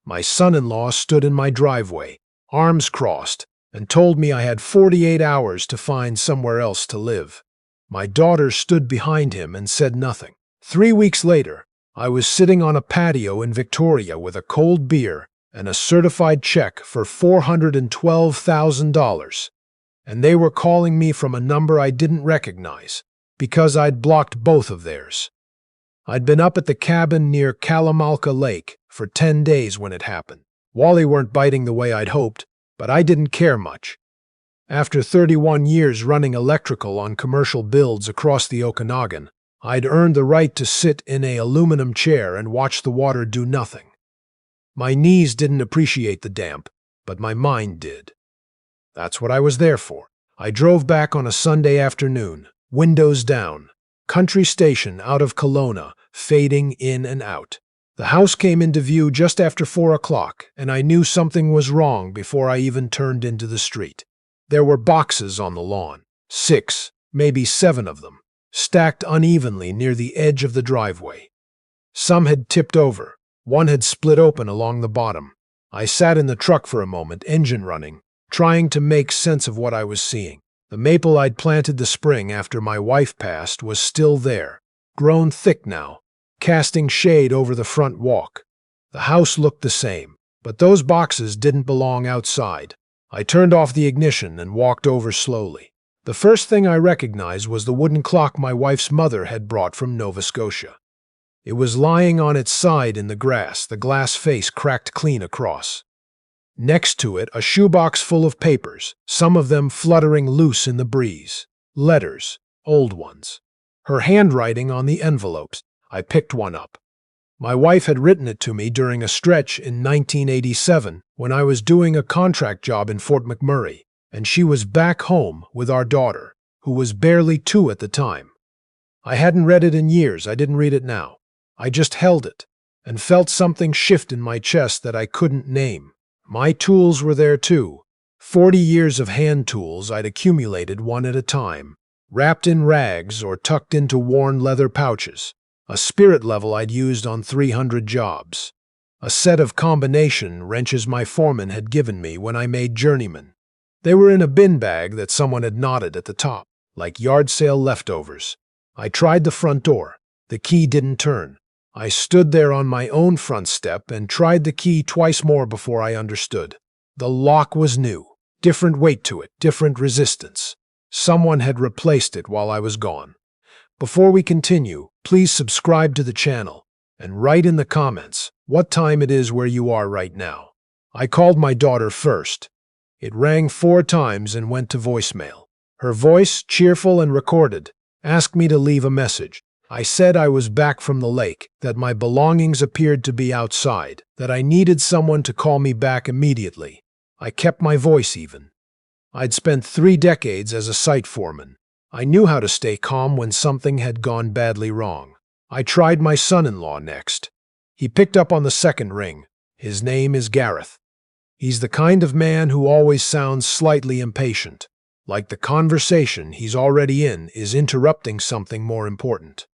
My son-in-law stood in my driveway, arms crossed, and told me I had 48 hours to find somewhere else to live. My daughter stood behind him and said nothing. 3 weeks later, I was sitting on a patio in Victoria with a cold beer and a certified check for $412,000, and they were calling me from a number I didn't recognize because I'd blocked both of theirs. I'd been up at the cabin near Kalamalka Lake for 10 days when it happened. Wally weren't biting the way I'd hoped, but I didn't care much. After 31 years running electrical on commercial builds across the Okanagan, I'd earned the right to sit in an aluminum chair and watch the water do nothing. My knees didn't appreciate the damp, but my mind did. That's what I was there for. I drove back on a Sunday afternoon, windows down, country station out of Kelowna, fading in and out. The house came into view just after 4 o'clock, and I knew something was wrong before I even turned into the street. There were boxes on the lawn, 6, maybe 7 of them, stacked unevenly near the edge of the driveway. Some had tipped over. One had split open along the bottom. I sat in the truck for a moment, engine running, trying to make sense of what I was seeing. The maple I'd planted the spring after my wife passed was still there, grown thick now, casting shade over the front walk. The house looked the same, but those boxes didn't belong outside. I turned off the ignition and walked over slowly. The first thing I recognized was the wooden clock my wife's mother had brought from Nova Scotia. It was lying on its side in the grass, the glass face cracked clean across. Next to it, a shoebox full of papers, some of them fluttering loose in the breeze. Letters, old ones. Her handwriting on the envelopes. I picked one up. My wife had written it to me during a stretch in 1987 when I was doing a contract job in Fort McMurray, and she was back home with our daughter, who was barely 2 at the time. I hadn't read it in years. I didn't read it now. I just held it and felt something shift in my chest that I couldn't name. My tools were there too. 40 years of hand tools I'd accumulated one at a time, wrapped in rags or tucked into worn leather pouches. A spirit level I'd used on 300 jobs. A set of combination wrenches my foreman had given me when I made journeyman. They were in a bin bag that someone had knotted at the top, like yard sale leftovers. I tried the front door. The key didn't turn. I stood there on my own front step and tried the key twice more before I understood. The lock was new, different weight to it, different resistance. Someone had replaced it while I was gone. Before we continue, please subscribe to the channel and write in the comments what time it is where you are right now. I called my daughter first. It rang 4 times and went to voicemail. Her voice, cheerful and recorded, asked me to leave a message. I said I was back from the lake, that my belongings appeared to be outside, that I needed someone to call me back immediately. I kept my voice even. I'd spent 3 decades as a site foreman. I knew how to stay calm when something had gone badly wrong. I tried my son-in-law next. He picked up on the second ring. His name is Gareth. He's the kind of man who always sounds slightly impatient, like the conversation he's already in is interrupting something more important.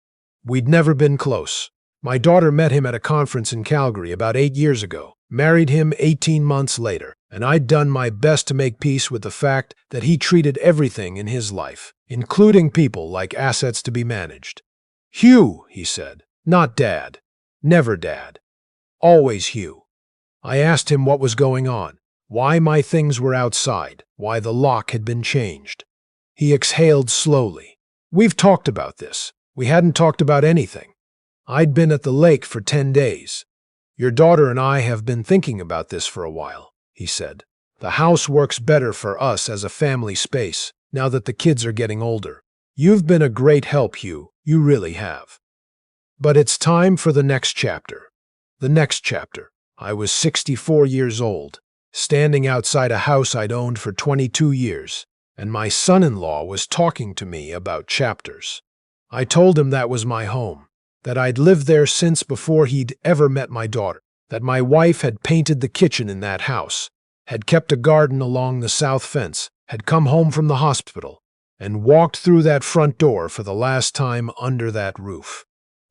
We'd never been close. My daughter met him at a conference in Calgary about 8 years ago, married him 18 months later, and I'd done my best to make peace with the fact that he treated everything in his life, including people, like assets to be managed. "Hugh," he said, "not Dad. Never Dad. Always Hugh." I asked him what was going on, why my things were outside, why the lock had been changed. He exhaled slowly. "We've talked about this. We hadn't talked about anything. I'd been at the lake for 10 days. Your daughter and I have been thinking about this for a while," he said. "The house works better for us as a family space, now that the kids are getting older. You've been a great help, Hugh. You really have. But it's time for the next chapter." The next chapter. I was 64 years old, standing outside a house I'd owned for 22 years, and my son-in-law was talking to me about chapters. I told him that was my home, that I'd lived there since before he'd ever met my daughter, that my wife had painted the kitchen in that house, had kept a garden along the south fence, had come home from the hospital, and walked through that front door for the last time under that roof.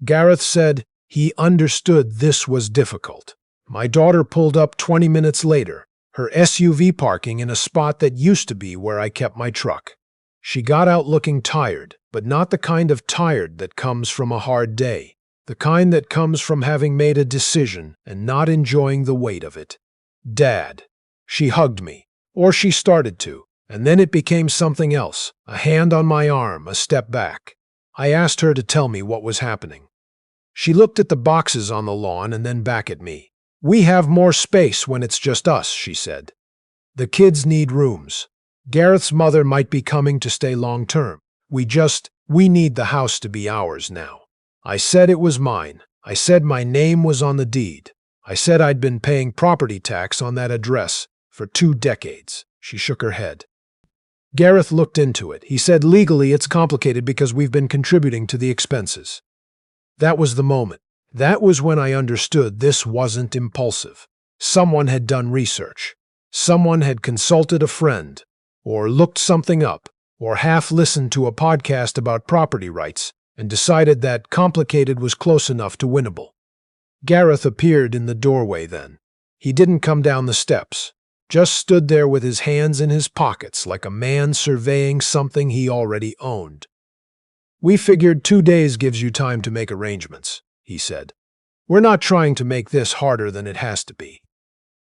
Gareth said he understood this was difficult. My daughter pulled up 20 minutes later, her SUV parking in a spot that used to be where I kept my truck. She got out looking tired, but not the kind of tired that comes from a hard day. The kind that comes from having made a decision and not enjoying the weight of it. Dad. She hugged me, or she started to, and then it became something else, a hand on my arm, a step back. I asked her to tell me what was happening. She looked at the boxes on the lawn and then back at me. We have more space when it's just us, she said. The kids need rooms. Gareth's mother might be coming to stay long term. We need the house to be ours now. I said it was mine. I said my name was on the deed. I said I'd been paying property tax on that address for 2 decades. She shook her head. Gareth looked into it. He said legally it's complicated because we've been contributing to the expenses. That was the moment. That was when I understood this wasn't impulsive. Someone had done research. Someone had consulted a friend, or looked something up, or half listened to a podcast about property rights, and decided that complicated was close enough to winnable. Gareth appeared in the doorway then. He didn't come down the steps, just stood there with his hands in his pockets like a man surveying something he already owned. We figured 2 days gives you time to make arrangements, he said. We're not trying to make this harder than it has to be.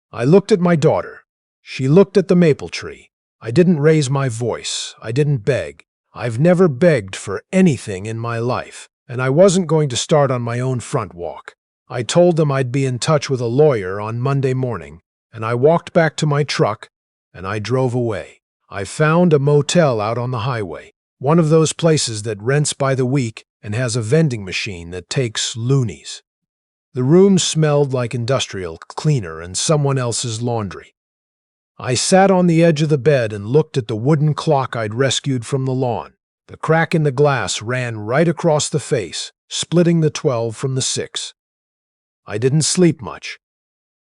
I looked at my daughter. She looked at the maple tree. I didn't raise my voice. I didn't beg. I've never begged for anything in my life, and I wasn't going to start on my own front walk. I told them I'd be in touch with a lawyer on Monday morning, and I walked back to my truck, and I drove away. I found a motel out on the highway, one of those places that rents by the week and has a vending machine that takes loonies. The room smelled like industrial cleaner and someone else's laundry. I sat on the edge of the bed and looked at the wooden clock I'd rescued from the lawn. The crack in the glass ran right across the face, splitting the 12 from the 6. I didn't sleep much,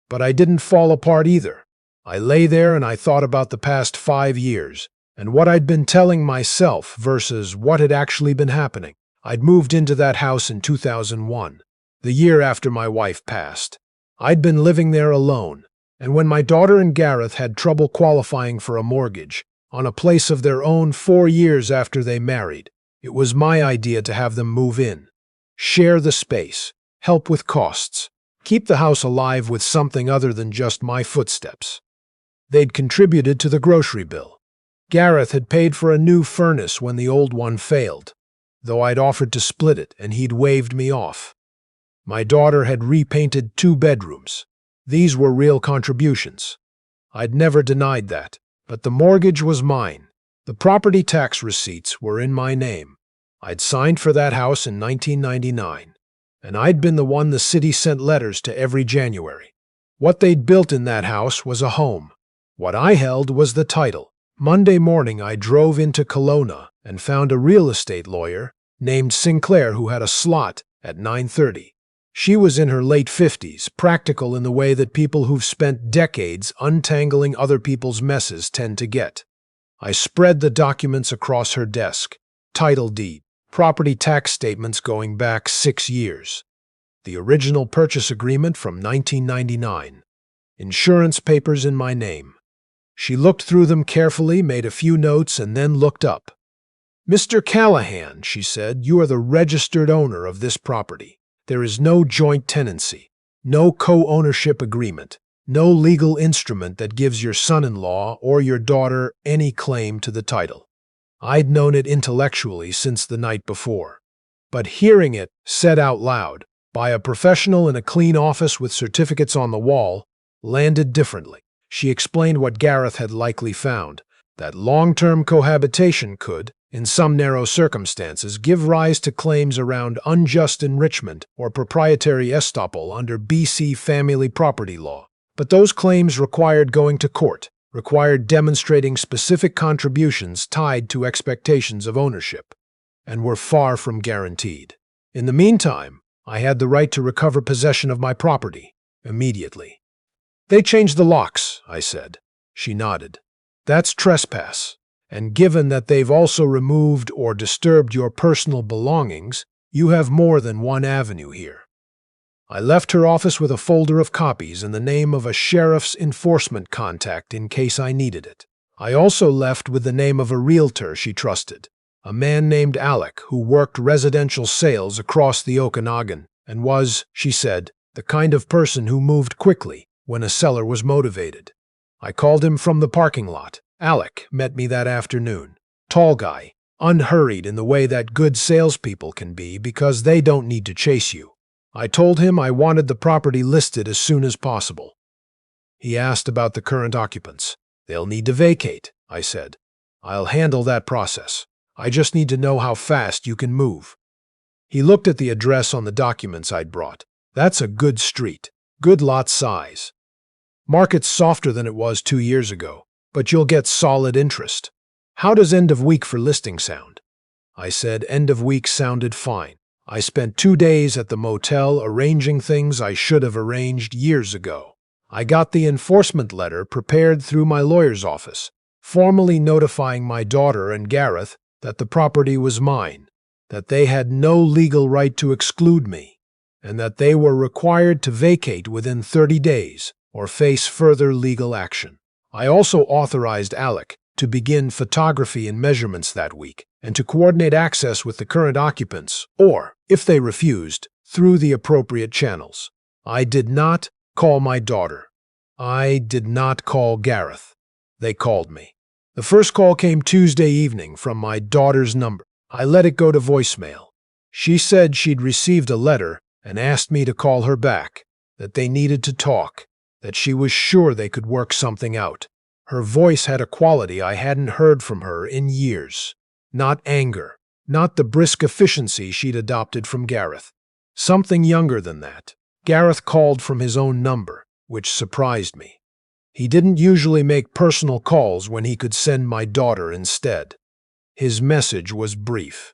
but I didn't fall apart either. I lay there and I thought about the past 5 years and what I'd been telling myself versus what had actually been happening. I'd moved into that house in 2001, the year after my wife passed. I'd been living there alone, and when my daughter and Gareth had trouble qualifying for a mortgage on a place of their own 4 years after they married, it was my idea to have them move in, share the space, help with costs, keep the house alive with something other than just my footsteps. They'd contributed to the grocery bill. Gareth had paid for a new furnace when the old one failed, though I'd offered to split it and he'd waved me off. My daughter had repainted 2 bedrooms. These were real contributions. I'd never denied that, but the mortgage was mine. The property tax receipts were in my name. I'd signed for that house in 1999, and I'd been the one the city sent letters to every January. What they'd built in that house was a home. What I held was the title. Monday morning I drove into Kelowna and found a real estate lawyer named Sinclair who had a slot at 9:30. She was in her late 50s, practical in the way that people who've spent decades untangling other people's messes tend to get. I spread the documents across her desk. Title deed, property tax statements going back 6 years. The original purchase agreement from 1999. Insurance papers in my name. She looked through them carefully, made a few notes, and then looked up. Mr. Callahan, she said, you are the registered owner of this property. There is no joint tenancy, no co-ownership agreement, no legal instrument that gives your son-in-law or your daughter any claim to the title. I'd known it intellectually since the night before, but hearing it said out loud by a professional in a clean office with certificates on the wall landed differently. She explained what Gareth had likely found, that long-term cohabitation could, in some narrow circumstances, give rise to claims around unjust enrichment or proprietary estoppel under BC family property law. But those claims required going to court, required demonstrating specific contributions tied to expectations of ownership, and were far from guaranteed. In the meantime, I had the right to recover possession of my property immediately. They changed the locks, I said. She nodded. That's trespass. And given that they've also removed or disturbed your personal belongings, you have more than one avenue here. I left her office with a folder of copies and the name of a sheriff's enforcement contact in case I needed it. I also left with the name of a realtor she trusted, a man named Alec who worked residential sales across the Okanagan and was, she said, the kind of person who moved quickly when a seller was motivated. I called him from the parking lot. Alec met me that afternoon. Tall guy, unhurried in the way that good salespeople can be because they don't need to chase you. I told him I wanted the property listed as soon as possible. He asked about the current occupants. They'll need to vacate, I said. I'll handle that process. I just need to know how fast you can move. He looked at the address on the documents I'd brought. That's a good street, good lot size. Market's softer than it was 2 years ago, but you'll get solid interest. How does end of week for listing sound? I said end of week sounded fine. I spent 2 days at the motel arranging things I should have arranged years ago. I got the enforcement letter prepared through my lawyer's office, formally notifying my daughter and Gareth that the property was mine, that they had no legal right to exclude me, and that they were required to vacate within 30 days or face further legal action. I also authorized Alec to begin photography and measurements that week, and to coordinate access with the current occupants, or, if they refused, through the appropriate channels. I did not call my daughter. I did not call Gareth. They called me. The first call came Tuesday evening from my daughter's number. I let it go to voicemail. She said she'd received a letter and asked me to call her back, that they needed to talk, that she was sure they could work something out. Her voice had a quality I hadn't heard from her in years. Not anger, not the brisk efficiency she'd adopted from Gareth. Something younger than that. Gareth called from his own number, which surprised me. He didn't usually make personal calls when he could send my daughter instead. His message was brief.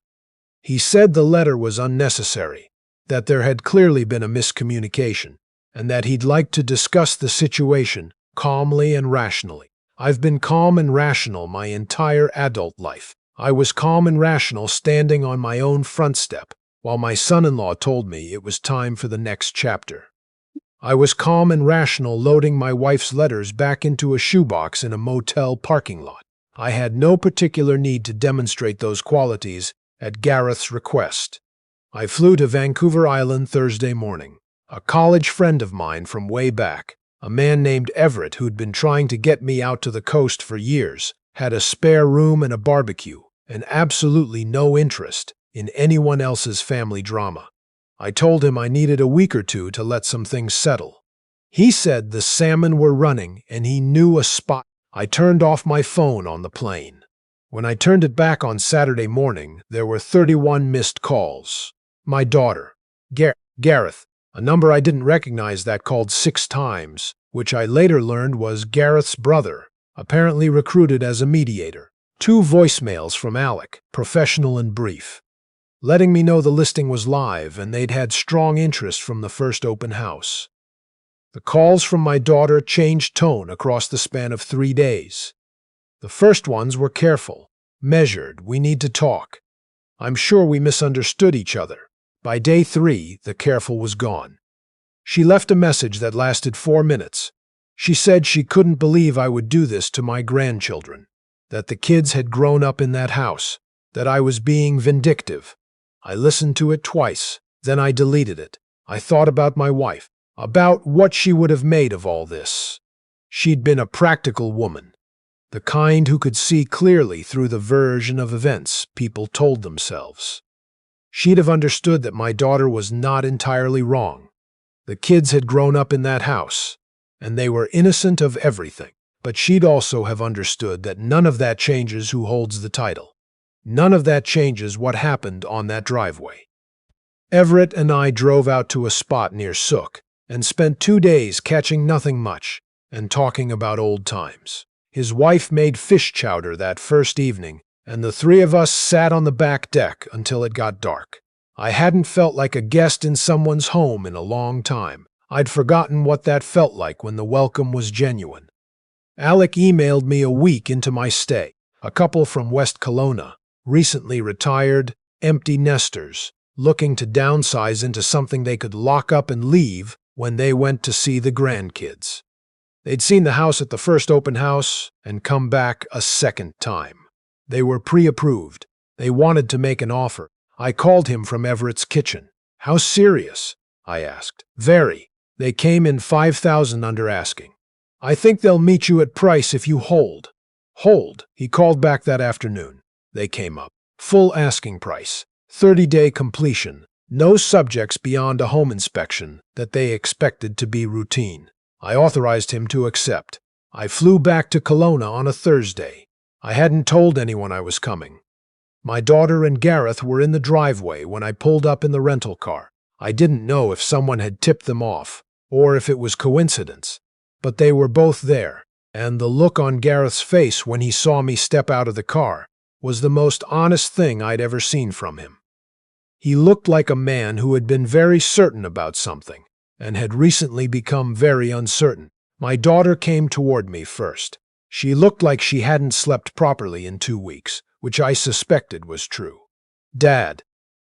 He said the letter was unnecessary, that there had clearly been a miscommunication, and that he'd like to discuss the situation calmly and rationally. I've been calm and rational my entire adult life. I was calm and rational standing on my own front step, while my son-in-law told me it was time for the next chapter. I was calm and rational loading my wife's letters back into a shoebox in a motel parking lot. I had no particular need to demonstrate those qualities at Gareth's request. I flew to Vancouver Island Thursday morning. A college friend of mine from way back, a man named Everett who'd been trying to get me out to the coast for years, had a spare room and a barbecue, and absolutely no interest in anyone else's family drama. I told him I needed a week or two to let some things settle. He said the salmon were running and he knew a spot. I turned off my phone on the plane. When I turned it back on Saturday morning, there were 31 missed calls. My daughter, Gareth, a number I didn't recognize that called 6 times, which I later learned was Gareth's brother, apparently recruited as a mediator. 2 voicemails from Alec, professional and brief, letting me know the listing was live and they'd had strong interest from the first open house. The calls from my daughter changed tone across the span of 3 days. The first ones were careful, measured, we need to talk. I'm sure we misunderstood each other. By day 3, the careful was gone. She left a message that lasted 4 minutes. She said she couldn't believe I would do this to my grandchildren, that the kids had grown up in that house, that I was being vindictive. I listened to it twice, then I deleted it. I thought about my wife, about what she would have made of all this. She'd been a practical woman, the kind who could see clearly through the version of events people told themselves. She'd have understood that my daughter was not entirely wrong. The kids had grown up in that house, and they were innocent of everything. But she'd also have understood that none of that changes who holds the title. None of that changes what happened on that driveway. Everett and I drove out to a spot near Sook and spent 2 days catching nothing much and talking about old times. His wife made fish chowder that first evening, and the 3 of us sat on the back deck until it got dark. I hadn't felt like a guest in someone's home in a long time. I'd forgotten what that felt like when the welcome was genuine. Alec emailed me a week into my stay. A couple from West Kelowna, recently retired, empty nesters, looking to downsize into something they could lock up and leave when they went to see the grandkids. They'd seen the house at the first open house and come back a second time. They were pre-approved. They wanted to make an offer. I called him from Everett's kitchen. "How serious?" I asked. "Very. They came in 5,000 under asking. I think they'll meet you at price if you hold." "Hold," he called back that afternoon. They came up. Full asking price. 30-day completion. No subjects beyond a home inspection that they expected to be routine. I authorized him to accept. I flew back to Kelowna on a Thursday. I hadn't told anyone I was coming. My daughter and Gareth were in the driveway when I pulled up in the rental car. I didn't know if someone had tipped them off, or if it was coincidence. But they were both there, and the look on Gareth's face when he saw me step out of the car was the most honest thing I'd ever seen from him. He looked like a man who had been very certain about something, and had recently become very uncertain. My daughter came toward me first. She looked like she hadn't slept properly in 2 weeks, which I suspected was true. "Dad."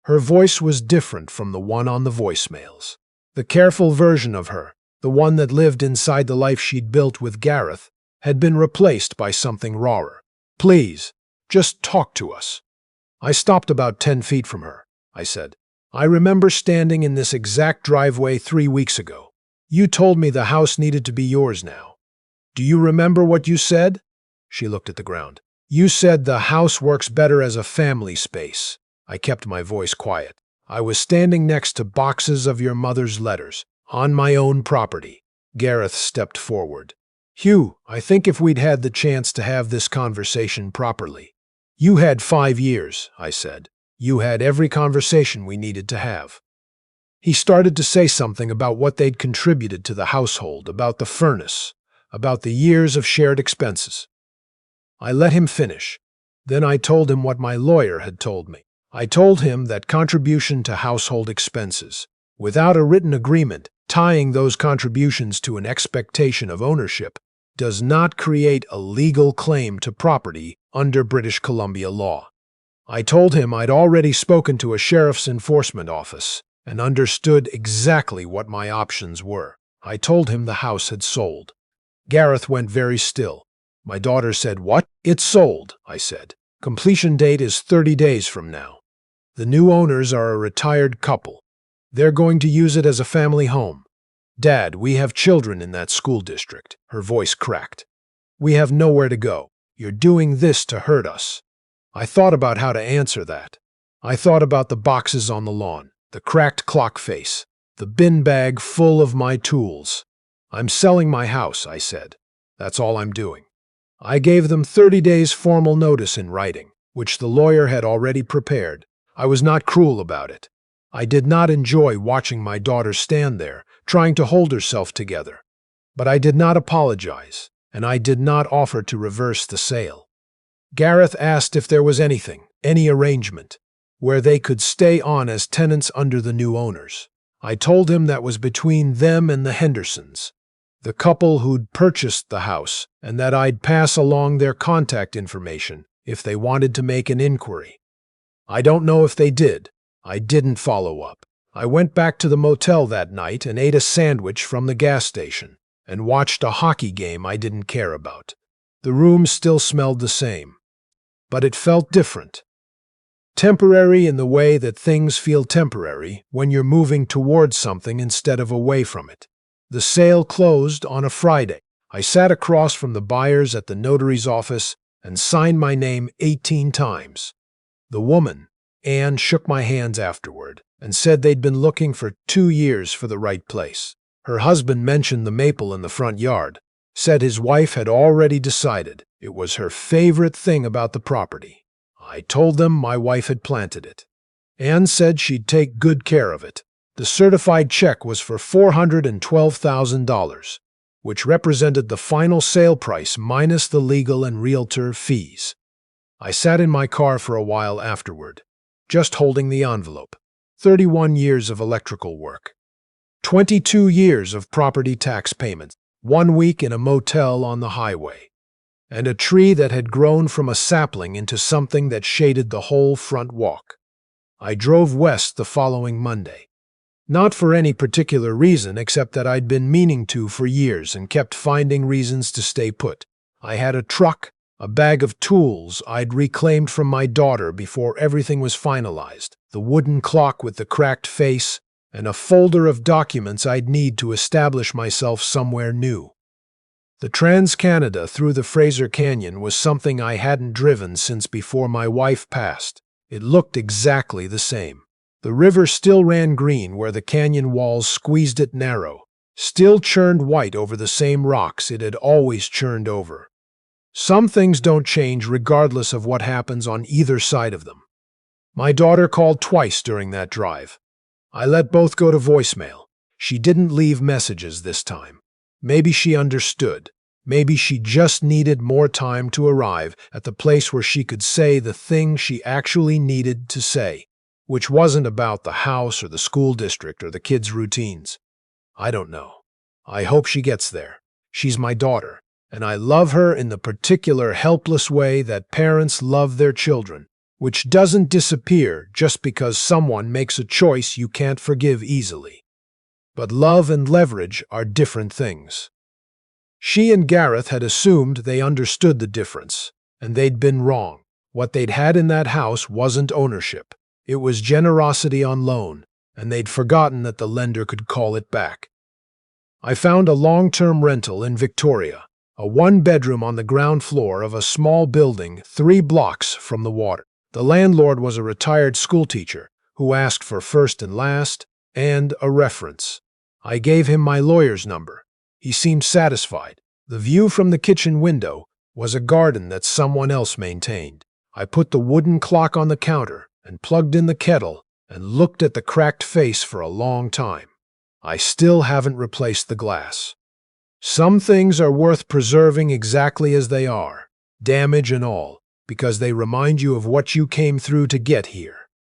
Her voice was different from the one on the voicemails. The careful version of her, the one that lived inside the life she'd built with Gareth, had been replaced by something rawer. "Please, just talk to us." I stopped about 10 feet from her. I said, "I remember standing in this exact driveway 3 weeks ago. You told me the house needed to be yours now. Do you remember what you said?" She looked at the ground. "You said the house works better as a family space." I kept my voice quiet. "I was standing next to boxes of your mother's letters, on my own property." Gareth stepped forward. "Hugh, I think if we'd had the chance to have this conversation properly." "You had 5 years," I said. "You had every conversation we needed to have." He started to say something about what they'd contributed to the household, about the furnace, about the years of shared expenses. I let him finish. Then I told him what my lawyer had told me. I told him that contribution to household expenses, without a written agreement tying those contributions to an expectation of ownership, does not create a legal claim to property under British Columbia law. I told him I'd already spoken to a sheriff's enforcement office and understood exactly what my options were. I told him the house had sold. Gareth went very still. My daughter said, "What?" "It's sold," I said. "Completion date is 30 days from now. The new owners are a retired couple. They're going to use it as a family home. Dad, we have children in that school district." Her voice cracked. "We have nowhere to go. You're doing this to hurt us." I thought about how to answer that. I thought about the boxes on the lawn, the cracked clock face, the bin bag full of my tools. "I'm selling my house," I said. "That's all I'm doing." I gave them 30 days formal notice in writing, which the lawyer had already prepared. I was not cruel about it. I did not enjoy watching my daughter stand there, trying to hold herself together. But I did not apologize, and I did not offer to reverse the sale. Gareth asked if there was anything, any arrangement, where they could stay on as tenants under the new owners. I told him that was between them and the Hendersons, the couple who'd purchased the house, and that I'd pass along their contact information if they wanted to make an inquiry. I don't know if they did. I didn't follow up. I went back to the motel that night and ate a sandwich from the gas station and watched a hockey game I didn't care about. The room still smelled the same, but it felt different. Temporary in the way that things feel temporary when you're moving towards something instead of away from it. The sale closed on a Friday. I sat across from the buyers at the notary's office and signed my name 18 times. The woman, Anne, shook my hands afterward and said they'd been looking for 2 years for the right place. Her husband mentioned the maple in the front yard, said his wife had already decided it was her favorite thing about the property. I told them my wife had planted it. Anne said she'd take good care of it. The certified check was for $412,000, which represented the final sale price minus the legal and realtor fees. I sat in my car for a while afterward, just holding the envelope. 31 years of electrical work. 22 years of property tax payments. 1 week in a motel on the highway. And a tree that had grown from a sapling into something that shaded the whole front walk. I drove west the following Monday. Not for any particular reason except that I'd been meaning to for years and kept finding reasons to stay put. I had a truck, a bag of tools I'd reclaimed from my daughter before everything was finalized, the wooden clock with the cracked face, and a folder of documents I'd need to establish myself somewhere new. The Trans-Canada through the Fraser Canyon was something I hadn't driven since before my wife passed. It looked exactly the same. The river still ran green where the canyon walls squeezed it narrow, still churned white over the same rocks it had always churned over. Some things don't change regardless of what happens on either side of them. My daughter called twice during that drive. I let both go to voicemail. She didn't leave messages this time. Maybe she understood. Maybe she just needed more time to arrive at the place where she could say the thing she actually needed to say, which wasn't about the house or the school district or the kids' routines. I don't know. I hope she gets there. She's my daughter, and I love her in the particular helpless way that parents love their children, which doesn't disappear just because someone makes a choice you can't forgive easily. But love and leverage are different things. She and Gareth had assumed they understood the difference, and they'd been wrong. What they'd had in that house wasn't ownership. It was generosity on loan, and they'd forgotten that the lender could call it back. I found a long-term rental in Victoria, a one-bedroom on the ground floor of a small building 3 blocks from the water. The landlord was a retired schoolteacher who asked for first and last and a reference. I gave him my lawyer's number. He seemed satisfied. The view from the kitchen window was a garden that someone else maintained. I put the wooden clock on the counter and plugged in the kettle and looked at the cracked face for a long time. I still haven't replaced the glass. Some things are worth preserving exactly as they are, damage and all, because they remind you of what you came through to get here.